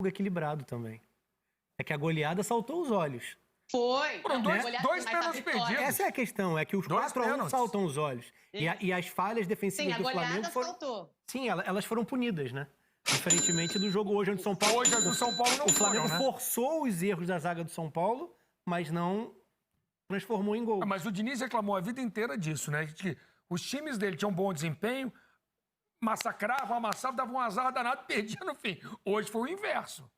jogo equilibrado também. É que a goleada saltou os olhos. Foi. Foram dois pênaltis perdidos. Essa é a questão, é que os 4-1 saltam os olhos. E as falhas defensivas do Flamengo foram... saltou. Sim, elas foram punidas, né? Diferentemente do jogo hoje, onde o São Paulo... Hoje, o São Paulo não O Flamengo foram, né? forçou os erros da zaga do São Paulo, mas não transformou em gol. Mas o Diniz reclamou a vida inteira disso, né? Que os times dele tinham bom desempenho, massacravam, amassavam, davam um azar danado, perdia no fim. Hoje foi o inverso.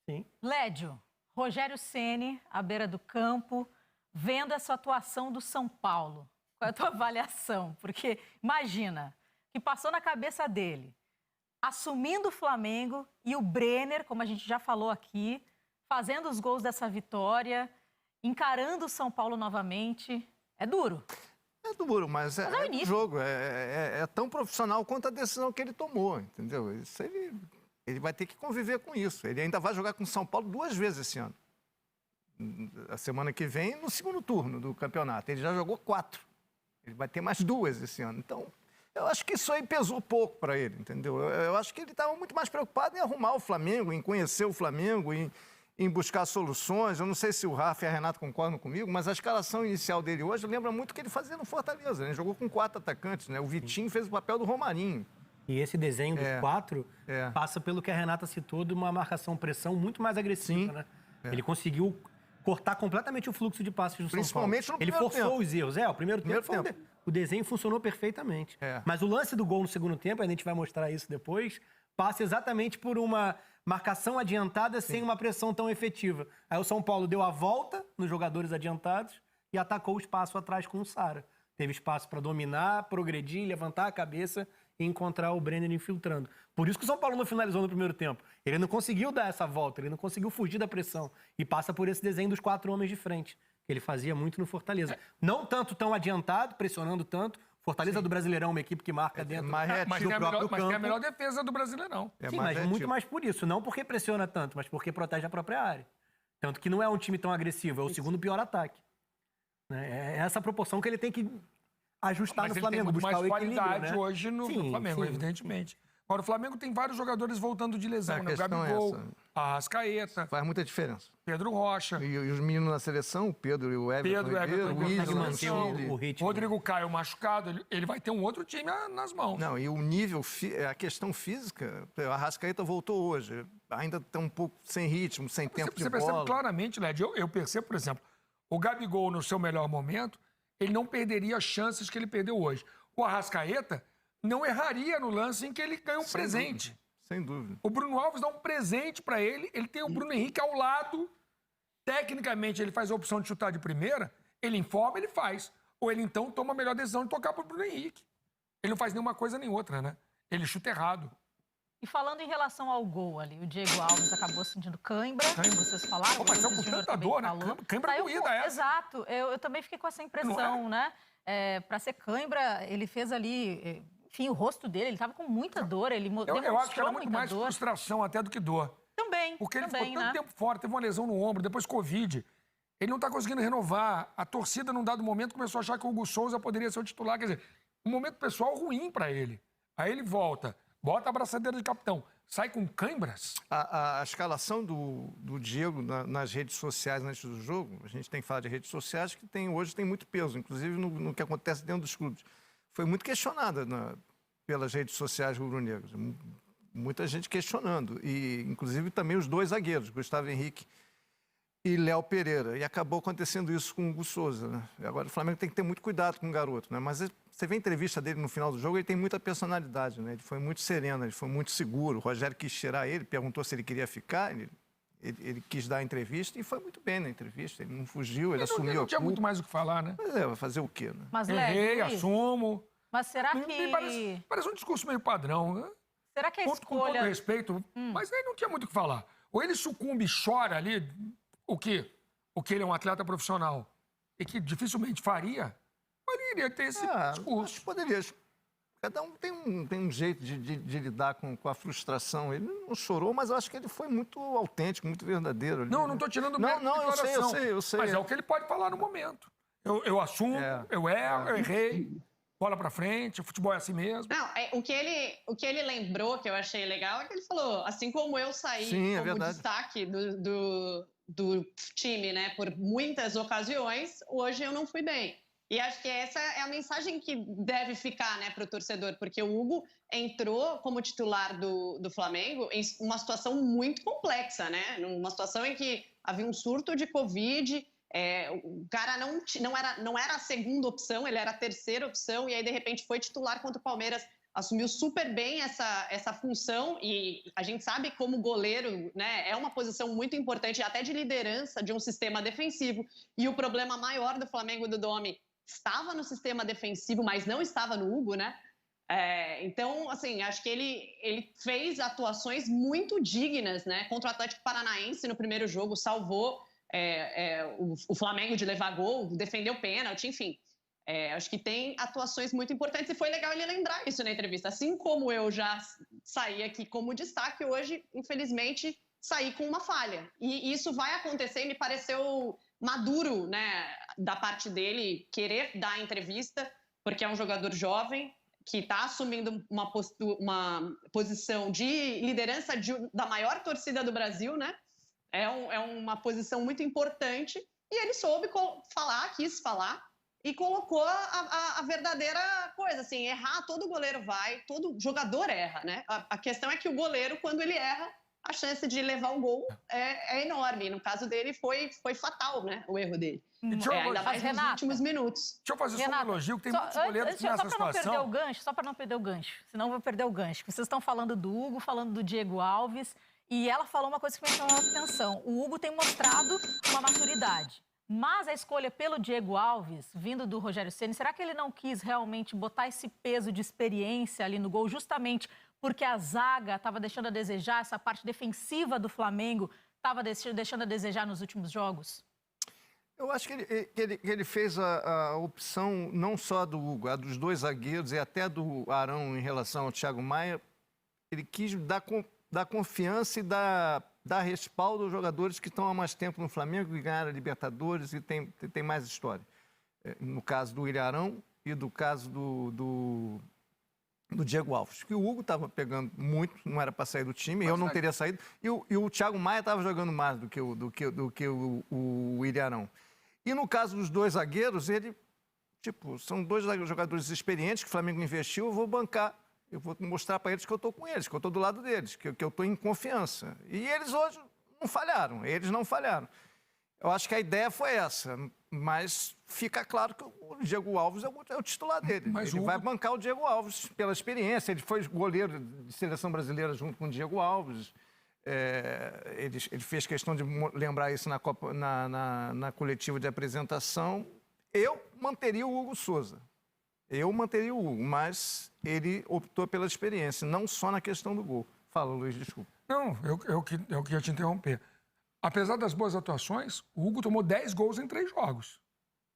Sim. Lédio, Rogério Ceni, à beira do campo, vendo essa atuação do São Paulo. Qual é a tua avaliação? Porque imagina, o que passou na cabeça dele, assumindo o Flamengo e o Brenner, como a gente já falou aqui, fazendo os gols dessa vitória, encarando o São Paulo novamente. É duro. É duro, mas é o é início. jogo. É tão profissional quanto a decisão que ele tomou, entendeu? Isso ele vai ter que conviver com isso. Ele ainda vai jogar com o São Paulo 2 vezes esse ano. A semana que vem, no segundo turno do campeonato. Ele já jogou 4. Ele vai ter mais 2 esse ano. Então, eu acho que isso aí pesou pouco para ele, entendeu? Eu acho que ele estava muito mais preocupado em arrumar o Flamengo, em conhecer o Flamengo, em buscar soluções. Eu não sei se o Rafa e a Renata concordam comigo, mas a escalação inicial dele hoje lembra muito o que ele fazia no Fortaleza. Ele jogou com 4 atacantes, né? O Vitinho fez o papel do Romarinho. E esse desenho dos 4 passa pelo que a Renata citou de uma marcação-pressão muito mais agressiva, né? Ele conseguiu cortar completamente o fluxo de passes do São Paulo. Principalmente no primeiro tempo. Ele forçou os erros. O primeiro tempo. O desenho funcionou perfeitamente. Mas o lance do gol no segundo tempo, a gente vai mostrar isso depois, passa exatamente por uma marcação adiantada sem uma pressão tão efetiva. Aí o São Paulo deu a volta nos jogadores adiantados e atacou o espaço atrás com o Sara. Teve espaço para dominar, progredir, levantar a cabeça e encontrar o Brenner infiltrando. Por isso que o São Paulo não finalizou no primeiro tempo. Ele não conseguiu dar essa volta, ele não conseguiu fugir da pressão. E passa por esse desenho dos 4 homens de frente, que ele fazia muito no Fortaleza. Não tanto tão adiantado, pressionando tanto. Fortaleza do Brasileirão é uma equipe que marca dentro do próprio campo. Mas tem a melhor defesa do Brasileirão. Sim, mas muito mais por isso. Não porque pressiona tanto, mas porque protege a própria área. Tanto que não é um time tão agressivo, é o segundo pior ataque. É essa proporção que ele tem que ajustar no Flamengo, buscar o equilíbrio, mais qualidade hoje no Flamengo, evidentemente. Agora, o Flamengo tem vários jogadores voltando de lesão, né? O Gabigol, a Arrascaeta. Faz muita diferença. Pedro Rocha. E os meninos na seleção, o Pedro e o Everton. O Rodrigo Caio machucado, ele vai ter um outro time nas mãos. Não, e o nível, a questão física, a Arrascaeta voltou hoje, ainda está um pouco sem ritmo, sem tempo de bola. Você percebe claramente, Led, eu percebo, por exemplo, o Gabigol no seu melhor momento, ele não perderia as chances que ele perdeu hoje. O Arrascaeta não erraria no lance em que ele ganha um presente. Sem dúvida. O Bruno Alves dá um presente para ele, ele tem o Bruno Henrique ao lado. Tecnicamente, ele faz a opção de chutar de primeira, ele informa, ele faz. Ou ele, então, toma a melhor decisão de tocar para o Bruno Henrique. Ele não faz nenhuma coisa nem outra, né? Ele chuta errado. E falando em relação ao gol ali, o Diego Alves acabou sentindo cãibra, como vocês falaram. Mas é um puta dor, né? Cãibra doída essa. Exato, eu também fiquei com essa impressão, né? Para ser cãibra, ele fez ali... Enfim, o rosto dele, ele estava com muita dor, ele demonstrou eu acho que era muito mais dor. frustração até do que dor. Também, porque ele também, ficou tanto tempo fora, teve uma lesão no ombro, depois Covid. Ele não está conseguindo renovar. A torcida, num dado momento, começou a achar que o Hugo Souza poderia ser o titular. Quer dizer, um momento pessoal ruim para ele. Aí ele volta, bota a braçadeira de capitão, sai com cãibras. A escalação do Diego nas redes sociais antes do jogo, a gente tem que falar de redes sociais, que hoje tem muito peso, inclusive no que acontece dentro dos clubes. Foi muito questionada pelas redes sociais rubro-negras. Muita gente questionando. E, inclusive, também os 2 zagueiros, Gustavo Henrique e Léo Pereira. E acabou acontecendo isso com o Hugo Souza, né? Agora, o Flamengo tem que ter muito cuidado com o garoto, né? Mas você vê a entrevista dele no final do jogo, ele tem muita personalidade, né? Ele foi muito sereno, ele foi muito seguro. O Rogério quis tirar ele, perguntou se ele queria ficar, ele quis dar a entrevista e foi muito bem na entrevista. Ele não fugiu, ele assumiu a culpa. Ele não tinha muito mais o que falar, né? Mas vai fazer o quê, né? Mas, errei, assumo. Mas será que... Parece um discurso meio padrão, né? Será que a escolha... Com todo respeito, mas ele não tinha muito o que falar. Ou ele sucumbe e chora ali, o que ele é um atleta profissional e que dificilmente faria, ou ele iria ter esse discurso. Acho que poderia. Cada um tem um jeito de lidar com a frustração. Ele não chorou, mas eu acho que ele foi muito autêntico, muito verdadeiro. Ali, não estou tirando mérito da declaração. Eu sei. Mas é o que ele pode falar no momento. Eu assumo, eu erro, eu errei. bola pra frente, o futebol é assim mesmo. Não, o que ele lembrou, que eu achei legal, é que ele falou, assim como eu saí Sim, como destaque do time, né, por muitas ocasiões, hoje eu não fui bem. E acho que essa é a mensagem que deve ficar, né, para o torcedor, porque o Hugo entrou como titular do Flamengo em uma situação muito complexa, né? Numa situação em que havia um surto de Covid, o cara não era a segunda opção, ele era a terceira opção, e aí, de repente, foi titular contra o Palmeiras, assumiu super bem essa função, e a gente sabe como goleiro, né, é uma posição muito importante, até de liderança de um sistema defensivo. E o problema maior do Flamengo do Domi estava no sistema defensivo, mas não estava no Hugo, né? Então, assim, acho que ele fez atuações muito dignas, né? Contra o Atlético Paranaense no primeiro jogo, salvou o Flamengo de levar gol, defendeu pênalti, enfim. Acho que tem atuações muito importantes e foi legal ele lembrar isso na entrevista. Assim como eu já saí aqui como destaque, hoje, infelizmente, saí com uma falha. E isso vai acontecer e me pareceu maduro, né, da parte dele, querer dar a entrevista, porque é um jogador jovem que está assumindo uma posição de liderança da maior torcida do Brasil, né? É uma posição muito importante e ele soube quis falar e colocou a verdadeira coisa, assim, errar todo goleiro vai, todo jogador erra, né? A questão é que o goleiro, quando ele erra, a chance de levar um gol é enorme. No caso dele, foi fatal, né? O erro dele. Ainda mais nos últimos minutos. Deixa eu fazer só um elogio, que tem muitos goleiros nessa situação. Só para não perder o gancho, senão eu vou perder o gancho. Vocês estão falando do Hugo, falando do Diego Alves, e ela falou uma coisa que me chamou a atenção. O Hugo tem mostrado uma maturidade. Mas a escolha pelo Diego Alves, vindo do Rogério Ceni, será que ele não quis realmente botar esse peso de experiência ali no gol, justamente porque a zaga estava deixando a desejar, essa parte defensiva do Flamengo estava deixando a desejar nos últimos jogos? Eu acho que ele fez a opção não só do Hugo, a dos dois zagueiros e até do Arão em relação ao Thiago Maia. Ele quis dar confiança e dar respaldo aos jogadores que estão há mais tempo no Flamengo, que ganharam a Libertadores e tem mais história. No caso do Willian Arão e do caso do Diego Alves, que o Hugo estava pegando muito, não era para sair do time, eu não teria saído, e o Thiago Maia estava jogando mais do que o Willian Arão. E no caso dos dois zagueiros, são dois jogadores experientes que o Flamengo investiu, eu vou bancar. Eu vou mostrar para eles que eu estou com eles, que eu estou do lado deles, que eu estou em confiança. E eles hoje não falharam. Eu acho que a ideia foi essa, mas fica claro que o Diego Alves é o titular dele. Ele vai bancar o Diego Alves pela experiência. Ele foi goleiro de seleção brasileira junto com o Diego Alves. Ele fez questão de lembrar isso na coletiva de apresentação. Eu manteria o Hugo Souza. Mas ele optou pela experiência, não só na questão do gol. Fala, Luiz, desculpa. Não, eu queria te interromper. Apesar das boas atuações, o Hugo tomou 10 gols em 3 jogos.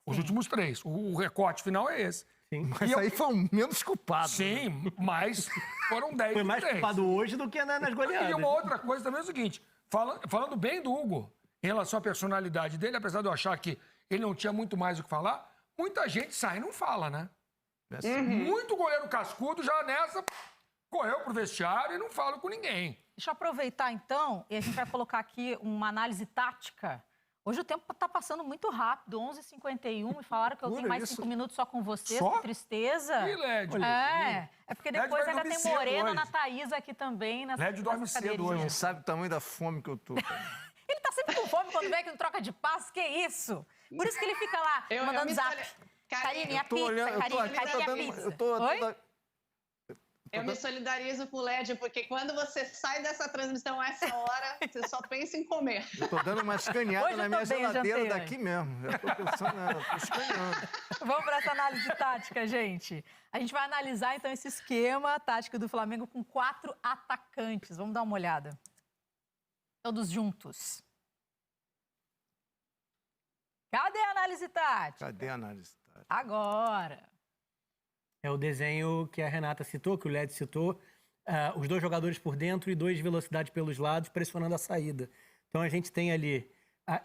Os últimos 3. O recorte final é esse. Sim, mas aí foi o menos culpado. Sim, né? Mas foram 10 Foi mais culpado hoje do que nas goleadas. E uma outra coisa também é o seguinte, falando bem do Hugo, em relação à personalidade dele, apesar de eu achar que ele não tinha muito mais o que falar, muita gente sai e não fala, né? Muito goleiro cascudo já nessa correu pro vestiário e não fala com ninguém. Deixa eu aproveitar então e a gente vai colocar aqui uma análise tática. Hoje o tempo está passando muito rápido, 11h51, e falaram que eu tenho mais 5 minutos só com vocês, que tristeza. Ih, Lédio. É porque depois ainda tem Moreno na Thaís aqui também. Lédio dorme cedo hoje. Não sabe o tamanho da fome que eu tô. Ele tá sempre com fome quando vem aqui no troca de passe, que isso? Por isso que ele fica lá mandando zap. Karine, a pizza, Karine, a pizza. Eu me solidarizo com o Lédio, porque quando você sai dessa transmissão a essa hora, você só pensa em comer. Eu tô dando uma escaneada na minha geladeira daqui mesmo. Eu tô pensando, tô escaneando. Vamos para essa análise tática, gente. A gente vai analisar, então, esse esquema tático do Flamengo com 4 atacantes. Vamos dar uma olhada. Todos juntos. Cadê a análise tática? Agora. É o desenho que a Renata citou, que o Led citou. Os 2 jogadores por dentro e 2 de velocidade pelos lados, pressionando a saída. Então a gente tem ali...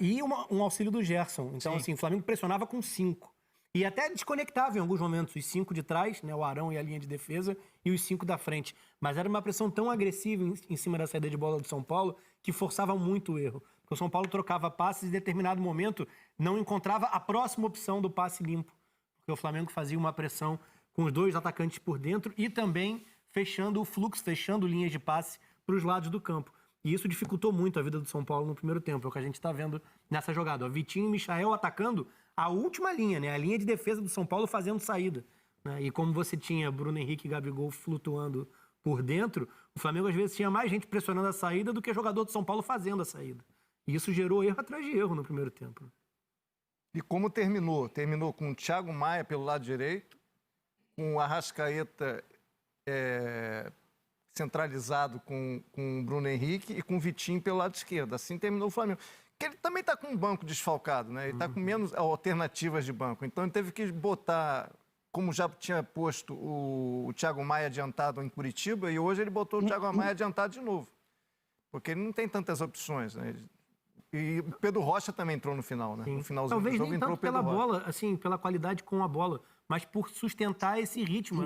e um auxílio do Gerson. Então, assim, o Flamengo pressionava com 5. E até desconectava em alguns momentos os 5 de trás, né, o Arão e a linha de defesa, e os 5 da frente. Mas era uma pressão tão agressiva em cima da saída de bola do São Paulo que forçava muito o erro. Porque o São Paulo trocava passes e em determinado momento não encontrava a próxima opção do passe limpo. Porque o Flamengo fazia uma pressão com os 2 atacantes por dentro e também fechando o fluxo, fechando linhas de passe para os lados do campo. E isso dificultou muito a vida do São Paulo no primeiro tempo, é o que a gente está vendo nessa jogada. O Vitinho e Michael atacando a última linha, né? A linha de defesa do São Paulo fazendo saída. Né? E como você tinha Bruno Henrique e Gabigol flutuando por dentro, o Flamengo às vezes tinha mais gente pressionando a saída do que jogador do São Paulo fazendo a saída. E isso gerou erro atrás de erro no primeiro tempo. E como terminou? Terminou com o Thiago Maia pelo lado direito, com o Arrascaeta centralizado com o Bruno Henrique e com o Vitinho pelo lado esquerdo. Assim terminou o Flamengo. Porque ele também está com um banco desfalcado, né? Ele está com menos alternativas de banco. Então ele teve que botar, como já tinha posto o Thiago Maia adiantado em Curitiba, e hoje ele botou o Thiago Maia adiantado de novo. Porque ele não tem tantas opções, né? E o Pedro Rocha também entrou no final, né? Sim. No finalzinho Talvez do jogo nem entrou o tanto Pedro pela Rocha. bola, assim, pela qualidade com a bola, mas por sustentar esse ritmo,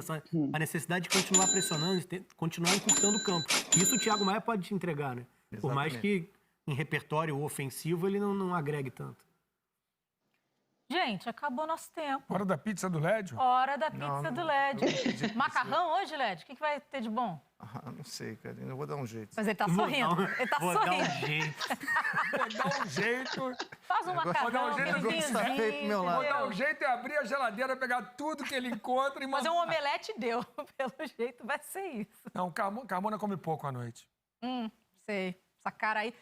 a necessidade de continuar pressionando, de continuar encurtando o campo. Isso o Thiago Maia pode te entregar, né? Por mais que em repertório ofensivo ele não agregue tanto. Gente, acabou nosso tempo. Hora da pizza do Lédio? Hora da pizza do LED. Macarrão hoje, LED? O que vai ter de bom? Ah, não sei, cara. Eu vou dar um jeito. Mas ele tá sorrindo. Ele tá Vou sorrindo. dar um jeito. Vou dar um jeito. Faz um macarrão, jeito aquele de tá feito pro meu lado. Vou dar um jeito e abrir a geladeira, pegar tudo que ele encontra e Fazer um omelete deu. Pelo jeito vai ser isso. Não, Carmona come pouco à noite. Sei. Essa cara aí.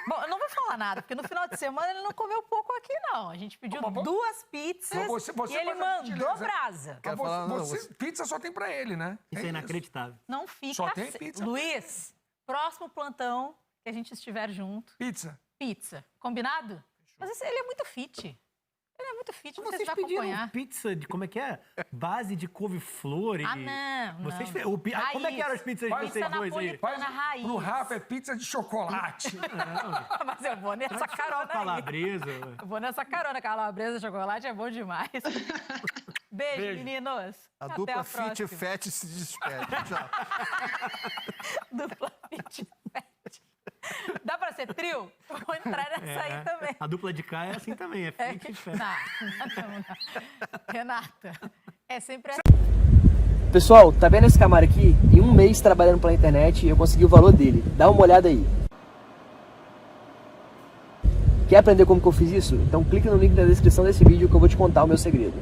Bom, eu não vou falar nada, porque no final de semana ele não comeu pouco aqui, não. A gente pediu 2 pizzas Você e ele faz a mandou gentileza. brasa. Quero falar, não, Pizza só tem pra ele, né? Isso é inacreditável. Não fica Só tem assim. pizza. Luiz, próximo plantão que a gente estiver junto, Pizza. pizza. Combinado? Mas ele é muito fit. Ele é muito fit, não sei se Vocês vai pediram acompanhar. pizza de, como é que é? Base de couve-flor e... Ah, não. Vocês não. como é que eram as pizzas de Vai, vocês Pizza dois aí? napolitana raiz. Pro Rafa é pizza de chocolate. Mas eu vou nessa carona aí. Calabresa. Eu vou nessa carona. Calabresa, chocolate é bom demais. Beijo, meninos. A Até dupla a Fit e próxima. Fat se despede. Tchau. Dupla Fit Fat. Dá pra ser trio? Vou entrar nessa aí também. A dupla de cá é assim também, é fit e fat. Não. Renata, é sempre assim. Pessoal, tá vendo esse Camaro aqui? Em um mês trabalhando pela internet eu consegui o valor dele. Dá uma olhada aí. Quer aprender como que eu fiz isso? Então clica no link da descrição desse vídeo que eu vou te contar o meu segredo.